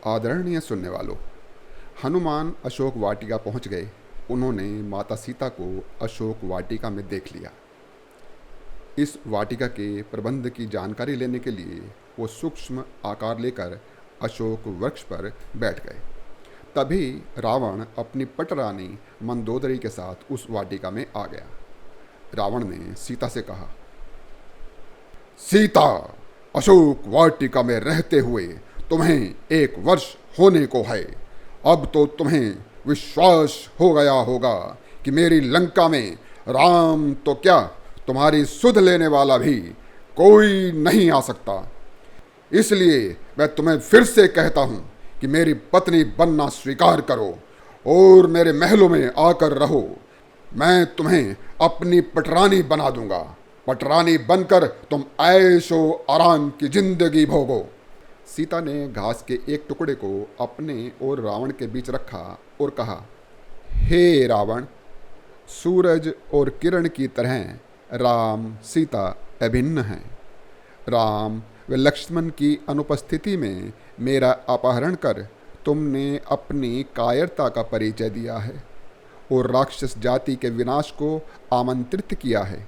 आदरणीय सुनने वालों, हनुमान अशोक वाटिका पहुंच गए। उन्होंने माता सीता को अशोक वाटिका में देख लिया। इस वाटिका के प्रबंध की जानकारी लेने के लिए वो सूक्ष्म आकार लेकर अशोक वृक्ष पर बैठ गए। तभी रावण अपनी पटरानी मंदोदरी के साथ उस वाटिका में आ गया। रावण ने सीता से कहा, सीता, अशोक वाटिका में रहते हुए तुम्हें 1 वर्ष होने को है। अब तो तुम्हें विश्वास हो गया होगा कि मेरी लंका में राम तो क्या, तुम्हारी सुध लेने वाला भी कोई नहीं आ सकता। इसलिए मैं तुम्हें फिर से कहता हूं कि मेरी पत्नी बनना स्वीकार करो और मेरे महलों में आकर रहो। मैं तुम्हें अपनी पटरानी बना दूंगा। पटरानी बनकर तुम ऐशो आराम की जिंदगी भोगो। सीता ने घास के एक टुकड़े को अपने और रावण के बीच रखा और कहा, हे रावण, सूरज और किरण की तरह राम सीता अभिन्न हैं। राम व लक्ष्मण की अनुपस्थिति में मेरा अपहरण कर तुमने अपनी कायरता का परिचय दिया है और राक्षस जाति के विनाश को आमंत्रित किया है।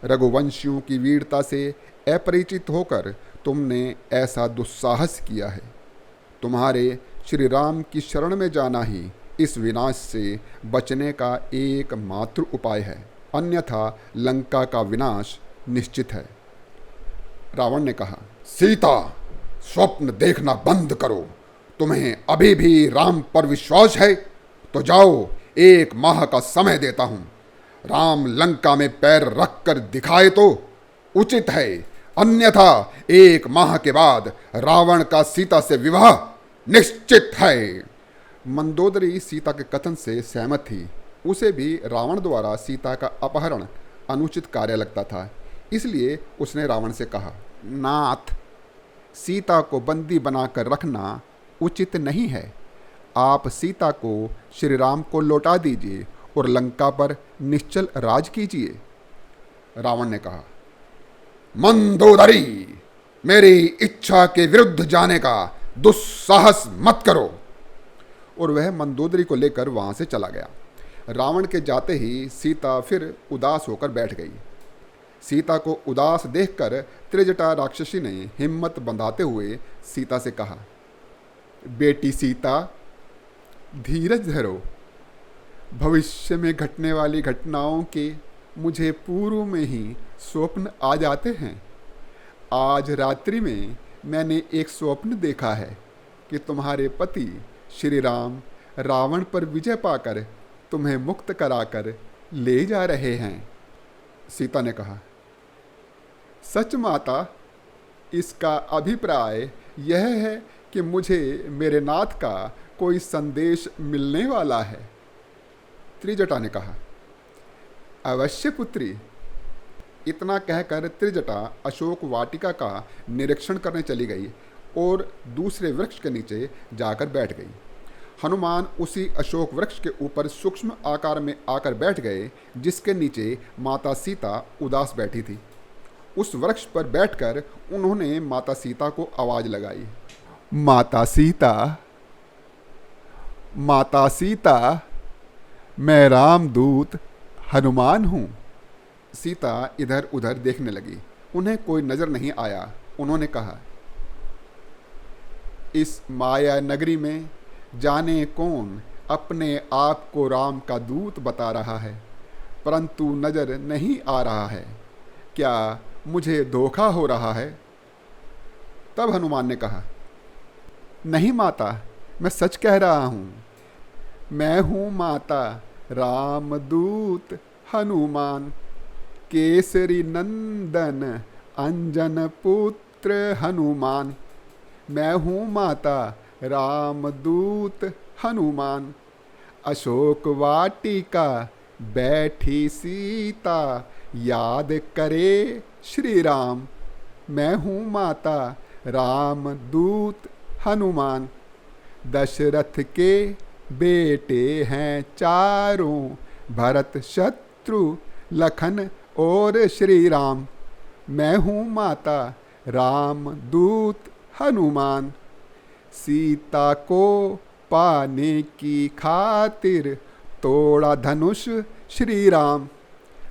रघुवंशियों की वीरता से अपरिचित होकर तुमने ऐसा दुस्साहस किया है। तुम्हारे श्री राम की शरण में जाना ही इस विनाश से बचने का एकमात्र उपाय है, अन्यथा लंका का विनाश निश्चित है। रावण ने कहा, सीता, स्वप्न देखना बंद करो। तुम्हें अभी भी राम पर विश्वास है तो जाओ, 1 माह का समय देता हूं। राम लंका में पैर रखकर दिखाए तो उचित है, अन्यथा 1 माह के बाद रावण का सीता से विवाह निश्चित है। मंदोदरी सीता के कथन से सहमत थी। उसे भी रावण द्वारा सीता का अपहरण अनुचित कार्य लगता था। इसलिए उसने रावण से कहा, नाथ, सीता को बंदी बनाकर रखना उचित नहीं है। आप सीता को श्री राम को लौटा दीजिए और लंका पर निश्चल राज कीजिए। रावण ने कहा, मंदोदरी, मेरी इच्छा के विरुद्ध जाने का दुस्साहस मत करो। और वह मंदोदरी को लेकर वहां से चला गया। रावण के जाते ही सीता फिर उदास होकर बैठ गई। सीता को उदास देखकर त्रिजटा राक्षसी ने हिम्मत बंधाते हुए सीता से कहा, बेटी सीता, धीरज धरो। भविष्य में घटने वाली घटनाओं के मुझे पूर्व में ही स्वप्न आ जाते हैं। आज रात्रि में मैंने एक स्वप्न देखा है कि तुम्हारे पति श्री राम रावण पर विजय पाकर तुम्हें मुक्त कराकर ले जा रहे हैं। सीता ने कहा, सच माता, इसका अभिप्राय यह है कि मुझे मेरे नाथ का कोई संदेश मिलने वाला है। त्रिजटा ने कहा, अवश्य पुत्री। इतना कहकर त्रिजटा अशोक वाटिका का निरीक्षण करने चली गई और दूसरे वृक्ष के नीचे जाकर बैठ गई। हनुमान उसी अशोक वृक्ष के ऊपर सूक्ष्म आकार में आकर बैठ गए जिसके नीचे माता सीता उदास बैठी थी। उस वृक्ष पर बैठकर उन्होंने माता सीता को आवाज लगाई, माता सीता, माता सीता, मैं रामदूत हनुमान हूँ। सीता इधर उधर देखने लगी। उन्हें कोई नजर नहीं आया। उन्होंने कहा, इस माया नगरी में जाने कौन अपने आप को राम का दूत बता रहा है, परंतु नजर नहीं आ रहा है। क्या मुझे धोखा हो रहा है? तब हनुमान ने कहा, नहीं माता, मैं सच कह रहा हूँ। मैं हूँ माता रामदूत हनुमान, केसरी नंदन अंजन पुत्र हनुमान। मैं हूँ माता रामदूत हनुमान। अशोक वाटिका बैठी सीता, याद करे श्री राम। मैं हूँ माता रामदूत हनुमान। दशरथ के बेटे हैं चारों, भरत शत्रु लखन और श्री राम। मैं हूँ माता रामदूत हनुमान। सीता को पाने की खातिर तोड़ा धनुष श्री राम।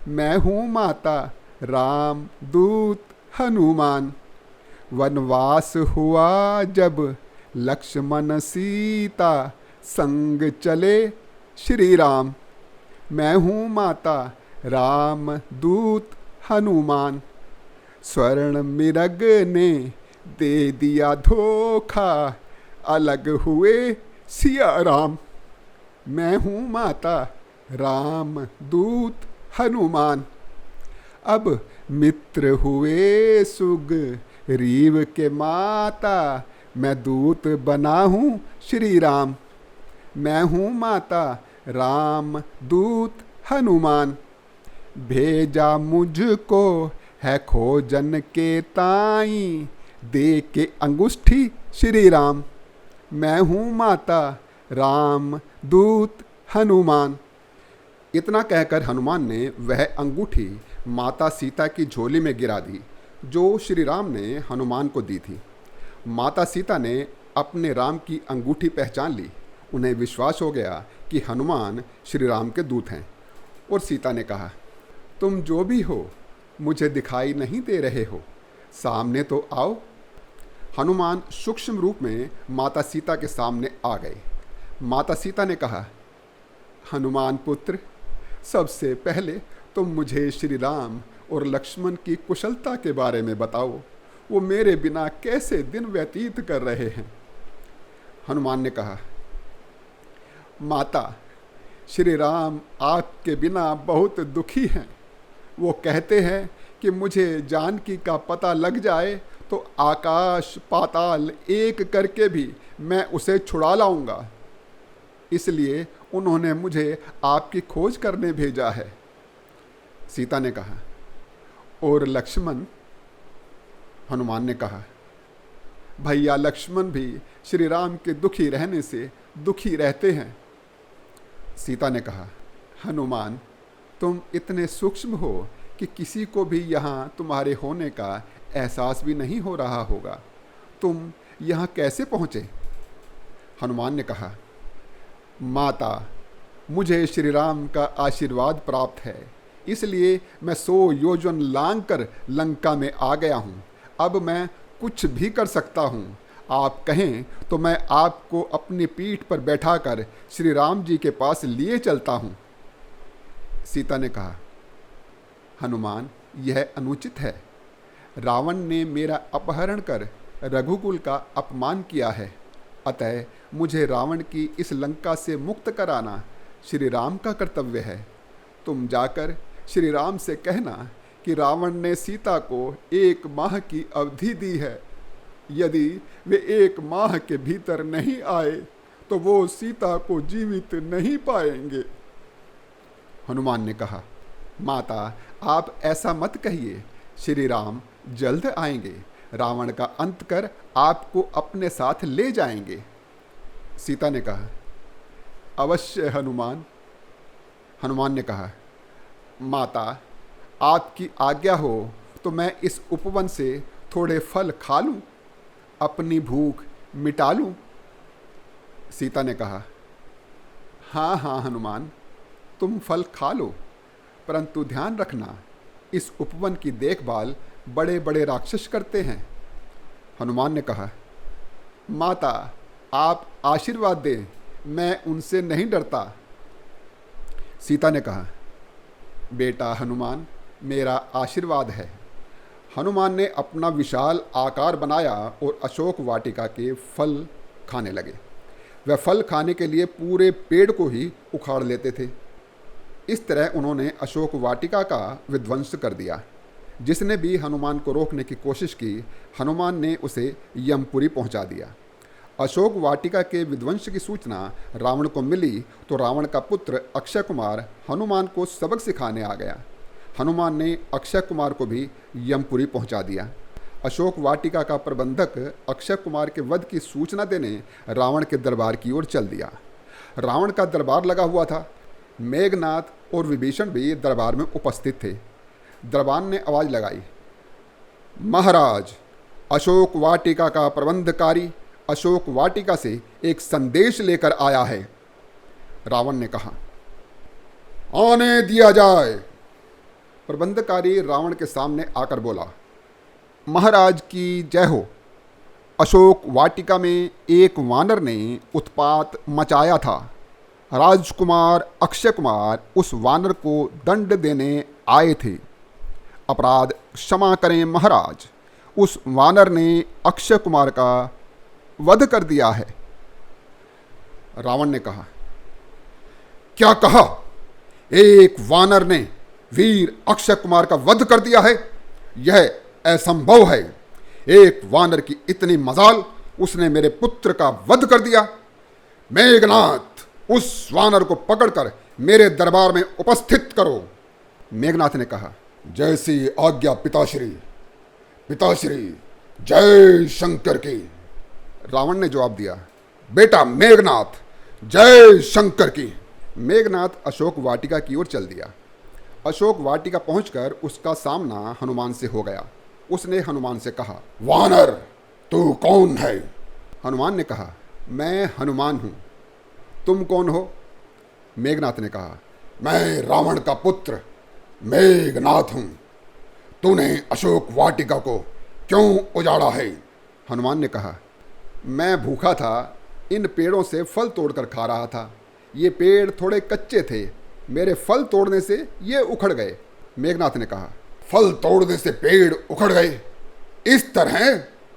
मैं हूँ माता राम दूत हनुमान। वनवास हुआ जब लक्ष्मण सीता संग चले श्री राम। मैं हूँ माता राम दूत हनुमान। स्वर्ण मृग ने दे दिया धोखा, अलग हुए सिया राम। मैं हूँ माता राम दूत हनुमान। अब मित्र हुए सुग्रीव के माता, मैं दूत बना हूँ श्री राम। मैं हूँ माता राम दूत हनुमान। भेजा मुझको है खोजन के ताई, दे के अंगुष्ठी श्री राम। मैं हूँ माता राम दूत हनुमान। इतना कहकर हनुमान ने वह अंगूठी माता सीता की झोली में गिरा दी, जो श्री राम ने हनुमान को दी थी। माता सीता ने अपने राम की अंगूठी पहचान ली। उन्हें विश्वास हो गया कि हनुमान श्री राम के दूत हैं। और सीता ने कहा, तुम जो भी हो मुझे दिखाई नहीं दे रहे हो, सामने तो आओ। हनुमान सूक्ष्म रूप में माता सीता के सामने आ गए। माता सीता ने कहा, हनुमान पुत्र, सबसे पहले तुम मुझे श्री राम और लक्ष्मण की कुशलता के बारे में बताओ। वो मेरे बिना कैसे दिन व्यतीत कर रहे हैं। हनुमान ने कहा, माता, श्री राम आपके बिना बहुत दुखी हैं। वो कहते हैं कि मुझे जानकी का पता लग जाए तो आकाश पाताल एक करके भी मैं उसे छुड़ा लाऊंगा। इसलिए उन्होंने मुझे आपकी खोज करने भेजा है। सीता ने कहा, और लक्ष्मण? हनुमान ने कहा, भैया लक्ष्मण भी श्री राम के दुखी रहने से दुखी रहते हैं। सीता ने कहा, हनुमान, तुम इतने सूक्ष्म हो कि किसी को भी यहाँ तुम्हारे होने का एहसास भी नहीं हो रहा होगा। तुम यहाँ कैसे पहुँचे? हनुमान ने कहा, माता, मुझे श्री राम का आशीर्वाद प्राप्त है, इसलिए मैं 100 योजन लांग कर लंका में आ गया हूँ। अब मैं कुछ भी कर सकता हूँ। आप कहें तो मैं आपको अपनी पीठ पर बैठाकर श्री राम जी के पास लिए चलता हूँ। सीता ने कहा, हनुमान, यह अनुचित है। रावण ने मेरा अपहरण कर रघुकुल का अपमान किया है, अतः मुझे रावण की इस लंका से मुक्त कराना श्री राम का कर्तव्य है। तुम जाकर श्री राम से कहना कि रावण ने सीता को 1 माह की अवधि दी है। यदि वे 1 माह के भीतर नहीं आए तो वो सीता को जीवित नहीं पाएंगे। हनुमान ने कहा, माता, आप ऐसा मत कहिए। श्री राम जल्द आएंगे। रावण का अंत कर आपको अपने साथ ले जाएंगे। सीता ने कहा, अवश्य हनुमान। हनुमान ने कहा, माता, आपकी आज्ञा हो तो मैं इस उपवन से थोड़े फल खा लूं, अपनी भूख मिटा लूं। सीता ने कहा, हाँ हाँ हनुमान, तुम फल खा लो, परंतु ध्यान रखना, इस उपवन की देखभाल बड़े बड़े राक्षस करते हैं। हनुमान ने कहा, माता, आप आशीर्वाद दें, मैं उनसे नहीं डरता। सीता ने कहा, बेटा हनुमान, मेरा आशीर्वाद है। हनुमान ने अपना विशाल आकार बनाया और अशोक वाटिका के फल खाने लगे। वह फल खाने के लिए पूरे पेड़ को ही उखाड़ लेते थे। इस तरह उन्होंने अशोक वाटिका का विध्वंस कर दिया। जिसने भी हनुमान को रोकने की कोशिश की, हनुमान ने उसे यमपुरी पहुंचा दिया। अशोक वाटिका के विध्वंस की सूचना रावण को मिली तो रावण का पुत्र अक्षय कुमार हनुमान को सबक सिखाने आ गया। हनुमान ने अक्षय कुमार को भी यमपुरी पहुंचा दिया। अशोक वाटिका का प्रबंधक अक्षय कुमार के वध की सूचना देने रावण के दरबार की ओर चल दिया। रावण का दरबार लगा हुआ था। मेघनाथ और विभीषण भी दरबार में उपस्थित थे। दरबान ने आवाज़ लगाई, महाराज, अशोक वाटिका का प्रबंधकारी अशोक वाटिका से एक संदेश लेकर आया है। रावण ने कहा, आने दिया जाए। प्रबंधकारी रावण के सामने आकर बोला, महाराज की जय हो। अशोक वाटिका में एक वानर ने उत्पात मचाया था। राजकुमार अक्षय कुमार उस वानर को दंड देने आए थे। अपराध क्षमा करें महाराज, उस वानर ने अक्षय कुमार का वध कर दिया है। रावण ने कहा, क्या कहा? एक वानर ने वीर अक्षय कुमार का वध कर दिया है? यह असंभव है। एक वानर की इतनी मजाल, उसने मेरे पुत्र का वध कर दिया। मेघनाथ, उस वानर को पकड़कर मेरे दरबार में उपस्थित करो। मेघनाथ ने कहा, जैसी आज्ञा पिताश्री। पिताश्री, जय शंकर की। रावण ने जवाब दिया, बेटा मेघनाथ, जय शंकर की। मेघनाथ अशोक वाटिका की ओर चल दिया। अशोक वाटिका पहुंचकर उसका सामना हनुमान से हो गया। उसने हनुमान से कहा, वानर, तू कौन है? हनुमान ने कहा, मैं हनुमान हूं। तुम कौन हो? मेघनाथ ने कहा, मैं रावण का पुत्र मेघनाथ हूं। तूने अशोक वाटिका को क्यों उजाड़ा है? हनुमान ने कहा, मैं भूखा था, इन पेड़ों से फल तोड़कर खा रहा था। ये पेड़ थोड़े कच्चे थे, मेरे फल तोड़ने से ये उखड़ गए। मेघनाथ ने कहा, फल तोड़ने से पेड़ उखड़ गए? इस तरह?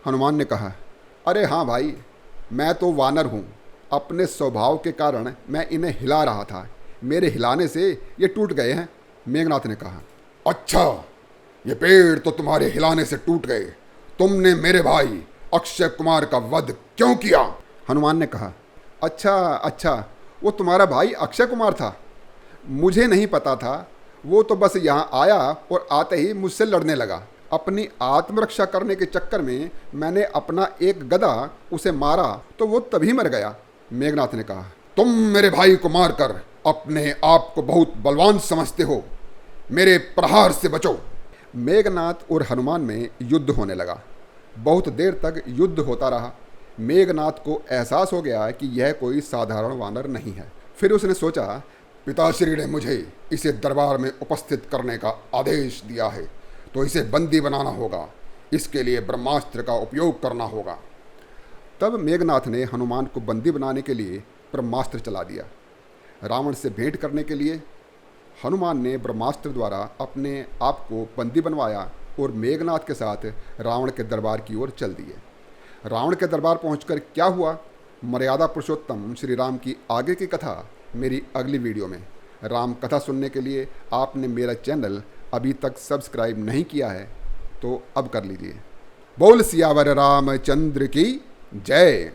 हनुमान ने कहा, अरे हाँ भाई, मैं तो वानर हूँ। अपने स्वभाव के कारण मैं इन्हें हिला रहा था, मेरे हिलाने से ये टूट गए हैं। मेघनाथ ने कहा, अच्छा, ये पेड़ तो तुम्हारे हिलाने से टूट गए। तुमने मेरे भाई अक्षय कुमार का वध क्यों किया? हनुमान ने कहा, अच्छा, वो तुम्हारा भाई अक्षय कुमार था? मुझे नहीं पता था। वो तो बस यहाँ आया और आते ही मुझसे लड़ने लगा। अपनी आत्मरक्षा करने के चक्कर में मैंने अपना एक गदा उसे मारा तो वो तभी मर गया। मेघनाथ ने कहा, तुम मेरे भाई को मारकर अपने आप को बहुत बलवान समझते हो। मेरे प्रहार से बचो। मेघनाथ और हनुमान में युद्ध होने लगा। बहुत देर तक युद्ध होता रहा। मेघनाथ को एहसास हो गया कि यह कोई साधारण वानर नहीं है। फिर उसने सोचा, पिताश्री ने मुझे इसे दरबार में उपस्थित करने का आदेश दिया है, तो इसे बंदी बनाना होगा। इसके लिए ब्रह्मास्त्र का उपयोग करना होगा। तब मेघनाथ ने हनुमान को बंदी बनाने के लिए ब्रह्मास्त्र चला दिया। रावण से भेंट करने के लिए हनुमान ने ब्रह्मास्त्र द्वारा अपने आप को बंदी बनवाया और मेघनाथ के साथ रावण के दरबार की ओर चल दिए। रावण के दरबार पहुंचकर क्या हुआ, मर्यादा पुरुषोत्तम श्री राम की आगे की कथा मेरी अगली वीडियो में। राम कथा सुनने के लिए आपने मेरा चैनल अभी तक सब्सक्राइब नहीं किया है तो अब कर लीजिए। बोल सियावर रामचंद्र की जय।